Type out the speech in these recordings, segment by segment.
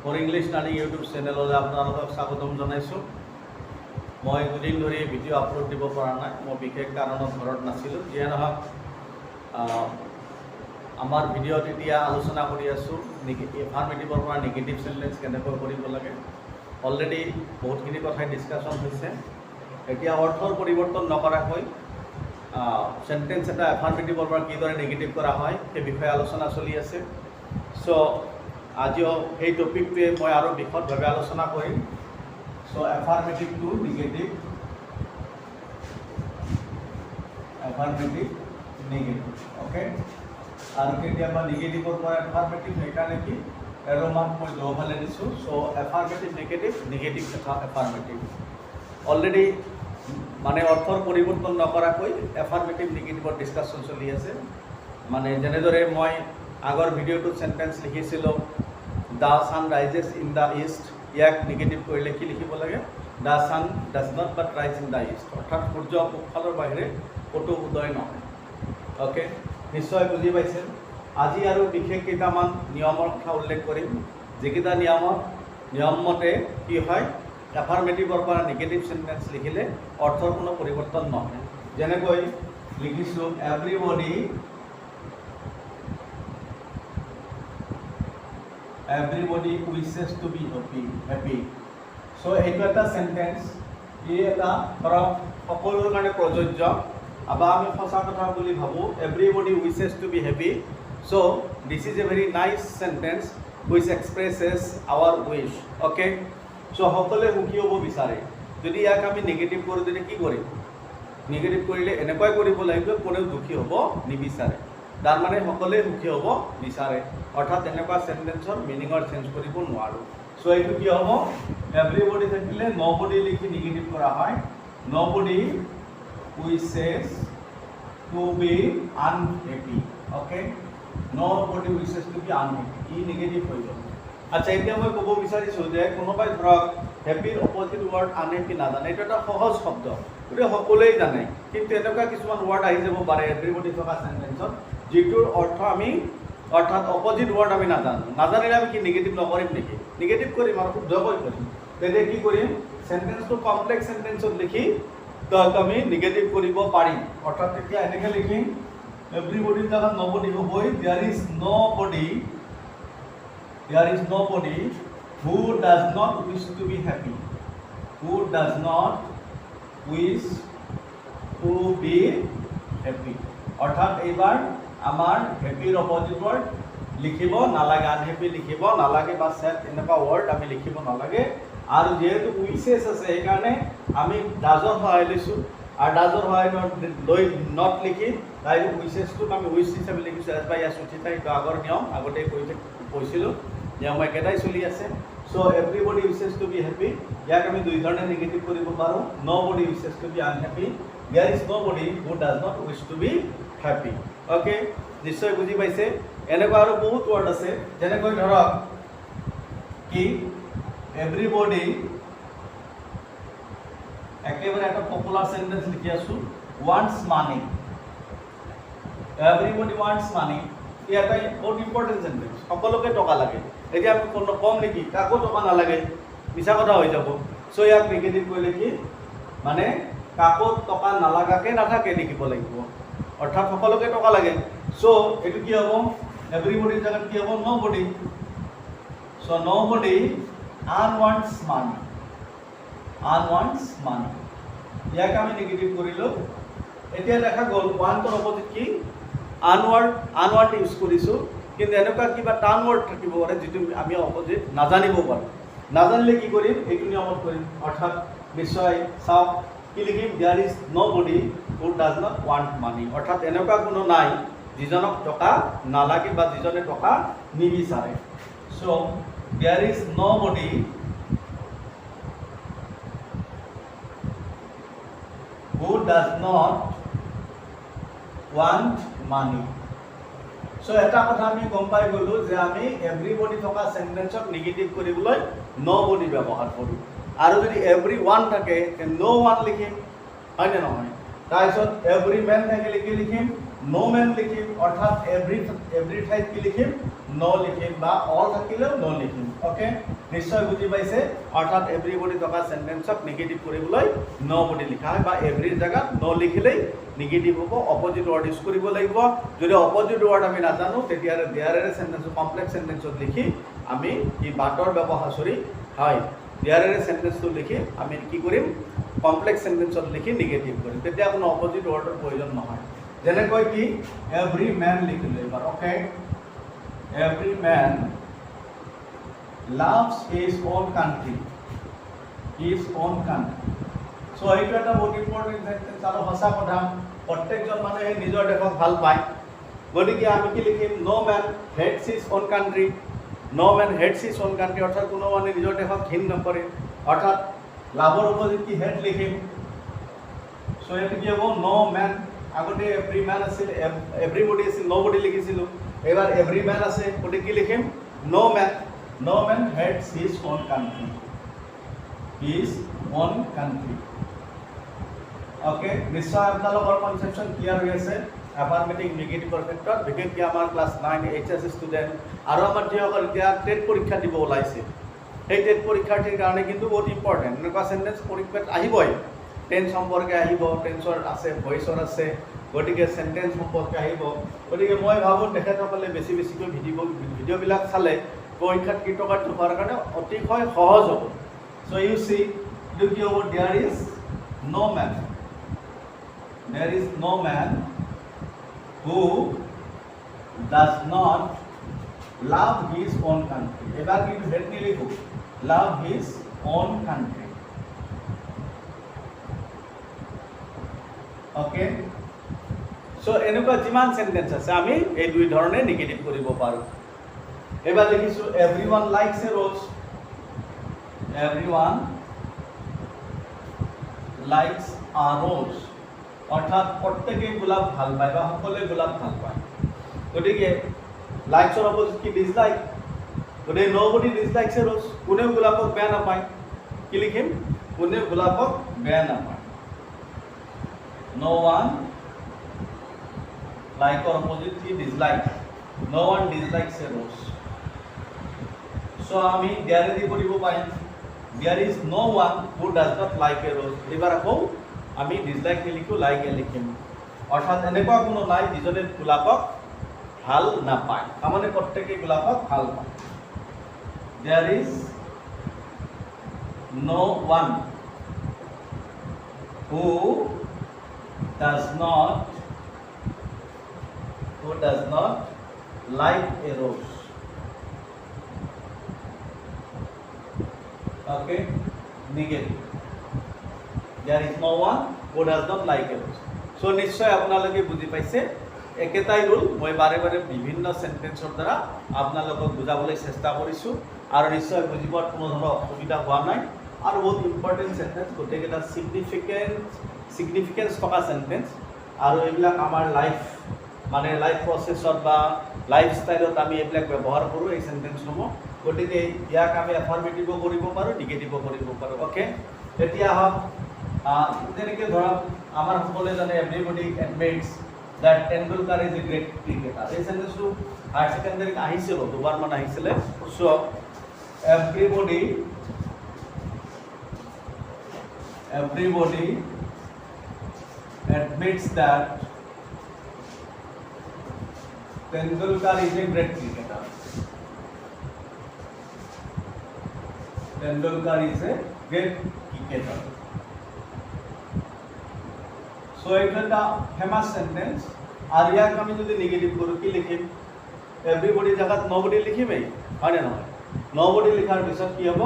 For English learning YouTube চেনেললৈ আপোনালোকক স্বাগতম জনাইছোঁ। মই দুদিন ধৰি ভিডিঅ' আপলোড দিব পৰা নাই, মই বিশেষ কাৰণত ঘৰত নাছিলোঁ। যিয়ে নহওক আমাৰ ভিডিঅ'ত এতিয়া আলোচনা কৰি আছোঁ এফাৰ্মেটিভৰ পৰা নিগেটিভ চেণ্টেন্স কেনেকৈ কৰিব লাগে। অলৰেডি বহুতখিনি কথাই ডিছকাশ্যন হৈছে। এতিয়া অৰ্থৰ পৰিৱৰ্তন নকৰাকৈ চেণ্টেন্স এটা এফাৰ্মেটিভৰ পৰা কিদৰে নিগেটিভ কৰা হয় সেই বিষয়ে আলোচনা চলি আছে। চ' আজিও সেই টপিকটোৱে মই আৰু বিশদভাৱে আলোচনা কৰিম। So' affirmative to negative, affirmative negative, okay. আৰু কেতিয়াবা নিগেটিভৰ পৰা এফাৰ্মেটিভ, সেইকাৰণে কি এৰো মাৰ্ক মই দুফালে দিছোঁ। So' affirmative negative, negative affirmative. Already মানে অৰ্থৰ পৰিৱৰ্তন নকৰাকৈ এফাৰ্মেটিভ নিগেটিভৰ ডিছকাশ্যন চলি আছে। মানে যেনেদৰে মই আগৰ ভিডিঅ'টোত চেণ্টেন্স লিখিছিলোঁ the sun rises in the east, ইয়াক নিগেটিভ কৰিলে কি লিখিব লাগে? The sun does not but rise in the east, অৰ্থাৎ সূৰ্য পূবফালৰ বাহিৰে ক'তো উদয় নহয়। অ'কে, নিশ্চয় বুজি পাইছে। আজি আৰু বিশেষ কেইটামান নিয়মৰ কথা উল্লেখ কৰিম, যিকেইটা নিয়ম মতে কি হয়, এফাৰ্মেটিভৰ পৰা নিগেটিভ চেণ্টেন্স লিখিলে অৰ্থৰ কোনো পৰিৱৰ্তন নহয়। যেনেকৈ লিখিছোঁ everybody wishes to be happy. So এইটো এটা চেণ্টেন্স, ই এটা ধৰক সকলোৰ কাৰণে প্ৰযোজ্য, বা আমি সঁচা কথা বুলি ভাবোঁ। everybody wishes to be happy. So this is a very nice sentence which expresses our wish. Okay. So সকলোৱে সুখী হ'ব বিচাৰে। যদি ইয়াক আমি নিগেটিভ কৰোঁ তেতিয়া কি কৰিম? নিগেটিভ কৰিলে এনেকুৱাই কৰিব লাগিব, কোনেও দুখী হ'ব নিবিচাৰে। তাৰমানে সকলোৱে সুখী হ'ব বিচাৰে, অৰ্থাৎ এনেকুৱা চেণ্টেন্সৰ মিনিঙৰ চেঞ্জ কৰিব নোৱাৰোঁ। চ' এইটো কি হ'ব? এভৰিবডি থাকিলে নবডি লিখি নিগেটিভ কৰা হয়। Nobody wishes to be unhappy. Okay, nobody wishes to be unhappy, ই নিগেটিভ হৈ যাব। আচ্ছা, এতিয়া মই ক'ব বিচাৰিছোঁ যে কোনোবাই ধৰক হেপিৰ অপজিট ৱৰ্ড আনহেপি নাজানে। এইটো এটা সহজ শব্দ, গতিকে সকলোৱেই জানে, কিন্তু এনেকুৱা কিছুমান ৱৰ্ড আহি যাব পাৰে এভৰিবডি থকা চেণ্টেন্সত যিটোৰ অৰ্থ আমি, অৰ্থাৎ অপজিট ৱৰ্ড আমি নাজানিলে আমি কি নিগেটিভ নকৰিম নেকি? নিগেটিভ কৰিম আৰু শুদ্ধকৈ কৰিম। তেতিয়া কি কৰিম? চেণ্টেন্সটো কমপ্লেক্স চেণ্টেন্সত লিখি তাক আমি নিগেটিভ কৰিব পাৰিম। অৰ্থাৎ তেতিয়া এনেকৈ লিখিম, এভৰিবডিৰ জেগাত নবডি হ'বই। There is nobody who does not wish to be happy. Who does not wish to be happy. অৰ্থাৎ এইবাৰ আমাৰ হেপিৰ অপজিট ৱৰ্ড লিখিব নালাগে, আনহেপি লিখিব নালাগে, বা ছেড এনেকুৱা ৱৰ্ড আমি লিখিব নালাগে। আৰু যিহেতু উইচেছ আছে সেইকাৰণে আমি ডাজৰ সহায় লৈছোঁ, আৰু ডাজৰ সহায় লৈ নট লিখি ডাইৰেক্ট উইচেছটোক আমি উইচ হিচাপে লিখিছোঁ। এজ বাই এছ উঠি থাকে, আগৰ নিয়ম আগতে কৈছিলোঁ, নিয়ম একেটাই চলি আছে। So' everybody wishes to be happy, ইয়াক আমি দুই ধৰণে নিগেটিভ কৰিব পাৰোঁ। Nobody wishes to be unhappy, there is nobody who does not wish to be happy. Okay, নিশ্চয় বুজি পাইছে। এনেকুৱা আৰু বহুত ৱৰ্ড আছে, যেনেকৈ ধৰক কি এভৰিবডি, একেবাৰে এটা পপুলাৰ চেণ্টেন্স লিখি আছোঁ, ৱান্টছ মানি। এভৰিবডি ৱান্টছ মানি, ই এটা বহুত ইম্পৰ্টেণ্ট চেণ্টেন্স। সকলোকে টকা লাগে। এতিয়া আমি কম নেকি? কাকো টকা নালাগে, মিছা কথা হৈ যাব। চ' ইয়াক নিগেটিভ কৰিলে কি মানে কাকো টকা নালাগাকৈ নাথাকে লিখিব লাগিব, অৰ্থাৎ সকলোকে টকা লাগে। চ' এইটো কি হ'ব? এভৰিবডিৰ জেগাত কি হ'ব? নবডি। চ' নবডি আনৱান্টছ মানি, আনৱান্টছ মানি, ইয়াক আমি নিগেটিভ কৰিলোঁ। এতিয়া দেখা গ'ল ৱান্টৰ অপজিট কি? আনৱান্ট ইউজ কৰিছোঁ, কিন্তু এনেকুৱা কিবা টান ৱৰ্ড থাকিব পাৰে যিটো আমি অপজিট নাজানিব পাৰোঁ। নাজানিলে কি কৰিম? এইটো নিয়মত কৰিম। অৰ্থাৎ নিশ্চয় চাওক কি লিখিম? There is nobody who does not want money, অৰ্থাৎ এনেকুৱা কোনো নাই যিজনক টকা নালাগে বা যিজনে টকা নিবিচাৰে। So' there is nobody who does not want money. So' এটা কথা আমি গম পাই গ'লোঁ যে আমি এভৰিবডি থকা চেণ্টেন্সক নিগেটিভ কৰিবলৈ নবডি ব্যৱহাৰ কৰোঁ, আৰু যদি এভৰি ওৱান থাকে ন' ওৱান লিখিম, হয়নে নহয়? তাৰপিছত এভৰি মেন থাকিলে কি লিখিম নো মেন লিখিম অৰ্থাৎ এভৰি ঠাইত কি লিখিম নো লিখিম বা অল থাকিলেও নো লিখিম ওকে নিশ্চয় বুজি পাইছে অৰ্থাৎ এভৰিবডি থকা সেন্টেন্সক নেগেটিভ কৰিবলৈ নো বুলি লিখা হয় বা এভৰিৰ জায়গাত নো লিখিলেই নেগেটিভ হ'ব অপোজিট ওয়াৰ্ড ইউজ কৰিব লাগিব যদি অপোজিট ওয়াৰ্ড আমি নাজানো তেতিয়া দেয়াৰেৰে সেন্টেন্স কমপ্লেক্স সেন্টেন্সত লিখি আমি কি বাটৰ ব্যৱহাৰ কৰি হয় দেয়াৰেৰে সেন্টেন্সটো লিখি আমি কি কৰিম কমপ্লেক্স সেন্টেন্সত লিখি নেগেটিভ কৰিম তেতিয়া কোনো অপোজিট ওয়াৰ্ডৰ প্ৰয়োজন নহয় যেনেকৈ কি এভৰি ম্যান লিখিলে এবাৰ okay every man loves his own country so এইটো এটা বহুত ইম্পৰ্টেন্ট সেন্টেন্স আৰু সঁচা কথা প্ৰত্যেকজন মানুহে নিজৰ দেশক ভাল পায় গতিকে আমি কি লিখিম no man hates his own country no man hates his own country অৰ্থাৎ কোনো মানুহে নিজৰ দেশক ঘিণ নকৰে অৰ্থাৎ লাভৰ অপোজিট কি হেট লিখিম সো এটো কি হ'ব নো ম্যান আগতে এভৰি ম্যান আছিল এভৰিবডি আছিল নোবডি লিখিছিলো এবাৰ এভৰি ম্যান আছে গতিকে কি লিখিম no man hates his own country okay নিশ্চয় আপোনালোকৰ কনসেপশন ক্লিয়াৰ হৈ আছে এফাৰ্মেটিভ নেগেটিভৰ ক্ষেত্ৰত বিশেষকৈ আমাৰ ক্লাছ 9 এইচএস ষ্টুডেন্ট আৰু আমাৰ যিসকল এতিয়া টেট পৰীক্ষা দিব ওলাইছে এই টেট পৰীক্ষাৰ্থীৰ কাৰণে কিন্তু বহুত ইম্পৰ্টেন্ট এনেকুৱা সেন্টেন্স পৰীক্ষাত আহিবই টেন্স সম্পৰ্কে আহিব টেন্সৰ আছে ভয়েসৰ আছে গতিকে সেন্টেন্স সম্পৰ্কে আহিব গতিকে মই ভাবো তেখেতসকলে বেছিকৈ ভিডিঅ'বিলাক চালে পৰীক্ষাত কৃতকাৰ্য হোৱাৰ কাৰণে অতিশয় সহজ হ'ব so you see look over there is no man who does not love his own country এবাৰ কিন্তু head নিলিখো love his own country okay so এনেকুৱা যিমান সেন্টেন্স আছে আমি এই দুই ধৰণে নেগেটিভ কৰিব পাৰো এবাৰ লিখিছো everyone likes a rose অৰ্থাৎ প্ৰত্যেকে গোলাপ ভাল পায় বা সকলোৱে গোলাপ ভাল পায় গতিকে লাইকছৰ অপোজিট কি ডিসলাইক গতিকে nobody dislikes a rose কোনেও গোলাপক বেয়া নাপায় কি লিখিম কোনেও গোলাপক বেয়া নাপায় no one লাইকৰ অপোজিট কি dislike no one dislikes a rose so আমি there দি কৰিব পাৰিম there is no one who does not like a rose এবাৰ আকৌ আমি ডিসলাইক লিখো লাইক লিখিম অৰ্থাৎ এনেকুৱা কোনো নাই যিজনে গোলাপক ভাল নাপায় মানে প্ৰত্যেকে গোলাপক ভাল পায় there is no one who does not like a rose okay negative there is no one who does not like a rose so নিশ্চয় আপোনালোকে বুজি পাইছে একেটাই ৰুল মই বাৰে বাৰে বিভিন্ন সেন্টেন্সৰ দ্বাৰা আপোনালোকক বুজাবলৈ চেষ্টা কৰিছো আৰু নিশ্চয় বুজি পোৱাত কোনো ধৰণৰ অসুবিধা হোৱা নাই আৰু বহুত ইম্পৰ্টেন্ট সেন্টেন্স গোটেইকেইটা সিগনিফিকেন্স থকা সেন্টেন্স আৰু এইবিলাক আমাৰ লাইফ মানে লাইফ প্ৰসেছত বা লাইফ ষ্টাইলত আমি এইবিলাক ব্যৱহাৰ কৰোঁ এই সেন্টেন্সসমূহ গতিকে ইয়াক আমি এফাৰ্মেটিভ কৰিব পাৰোঁ নেগেটিভ কৰিব পাৰোঁ ওকে এতিয়া হওক যেনেকৈ ধৰক আমাৰ সকলোৱে জানে everybody এডমিটছ that Tendulkar is a great cricketer এই সেন্টেন্সটো হায়াৰ সেকেন্ডাৰীত আহিছিল দুবাৰমান আহিছিলে so everybody admits that Tendulkar is a great cricketer so এটা একটা ফেমাস সেন্টেন্স আর ইয়াক আমি যদি নেগেটিভ করি কি লিখিম এভরিবডি জায়গাত নবডি লিখিমেই হয় না নহয় নবডি লিখার পিছত কি হ'ব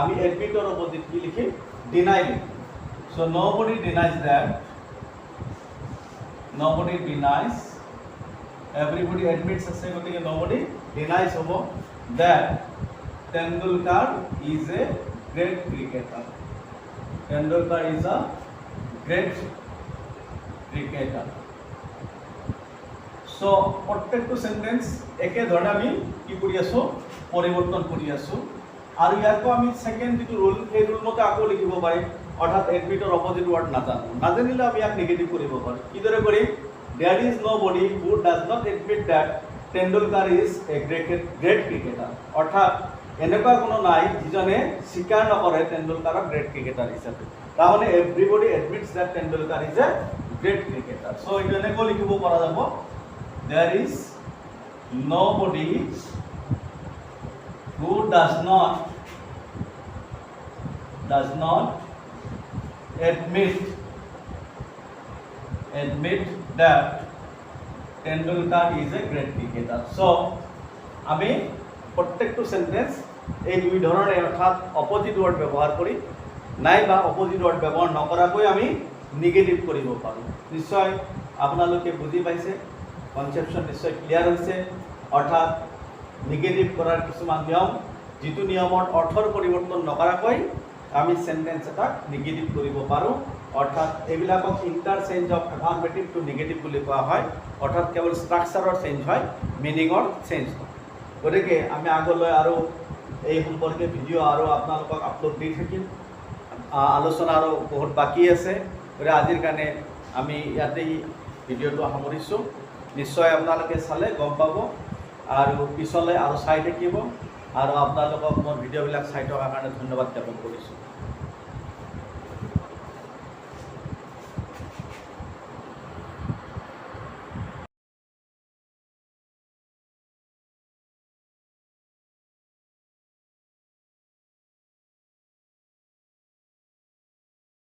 আমি এডমিটৰ অপোজিট কি লিখিম ডিনাই লিখিম so nobody denies that nobody denies everybody admits আছে গতিকে nobody denies হ'ব that Tendulkar is a great cricketer so প্ৰত্যেকটো সেন্টেন্স একে ধৰণে আমি কি কৰি আছো পৰিৱৰ্তন কৰি আছো আৰু ইয়াকো আমি সেকেন্ড যিটো ৰুল এই ৰুল মতে আকৌ লিখিব পাৰিম অৰ্থাৎ এডমিটৰ অপজিট ৱৰ্ড নাজানো নাজানিলে আমি ইয়াক নিগেটিভ কৰিব পাৰোঁ কিদৰে কৰিম there is nobody who does not admit that Tendulkar is a great cricketer অৰ্থাৎ এনেকুৱা কোনো নাই যিজনে স্বীকাৰ নকৰে টেণ্ডুলকাৰক গ্ৰেট ক্ৰিকেটাৰ হিচাপে তাৰমানে everybody admits that Tendulkar is a great cricketer so' এইটো এনেকৈ লিখিব পৰা যাব there is nobody who does not admit that Tendulkar is a great cricketer. So আমি প্ৰত্যেকটো সেন্টেন্স এই দুই ধৰণে অৰ্থাৎ অপজিট ৱৰ্ড ব্যৱহাৰ কৰি নাইবা অপজিট ৱৰ্ড ব্যৱহাৰ নকৰাকৈ আমি নিগেটিভ কৰিব পাৰোঁ নিশ্চয় আপোনালোকে বুজি পাইছে কনসেপশন নিশ্চয় ক্লিয়াৰ হৈছে অৰ্থাৎ নিগেটিভ কৰাৰ কিছুমান নিয়ম যিটো নিয়মৰ অৰ্থৰ পৰিৱৰ্তন নকৰাকৈ আমি সেন্টেন্স এটাক নিগেটিভ কৰিব পাৰোঁ অৰ্থাৎ এইবিলাকক interchange of affirmative to negative বুলি কোৱা হয় অৰ্থাৎ কেৱল ষ্ট্ৰাকচাৰৰ চেঞ্জ হয় মিনিঙৰ চেঞ্জ হয় গতিকে আমি আগলৈ আৰু এই সম্পৰ্কে ভিডিঅ' আৰু আপোনালোকক আপলোড দি থাকিম আলোচনা আৰু বহুত বাকী আছে গতিকে আজিৰ কাৰণে আমি ইয়াতেই ভিডিঅ'টো সামৰিছোঁ নিশ্চয় আপোনালোকে চালে গম পাব আৰু পিছলৈ আৰু চাই থাকিব আৰু আপোনালোকক মোৰ ভিডিঅ'বিলাক চাই থকাৰ কাৰণে ধন্যবাদ জ্ঞাপন কৰিছোঁ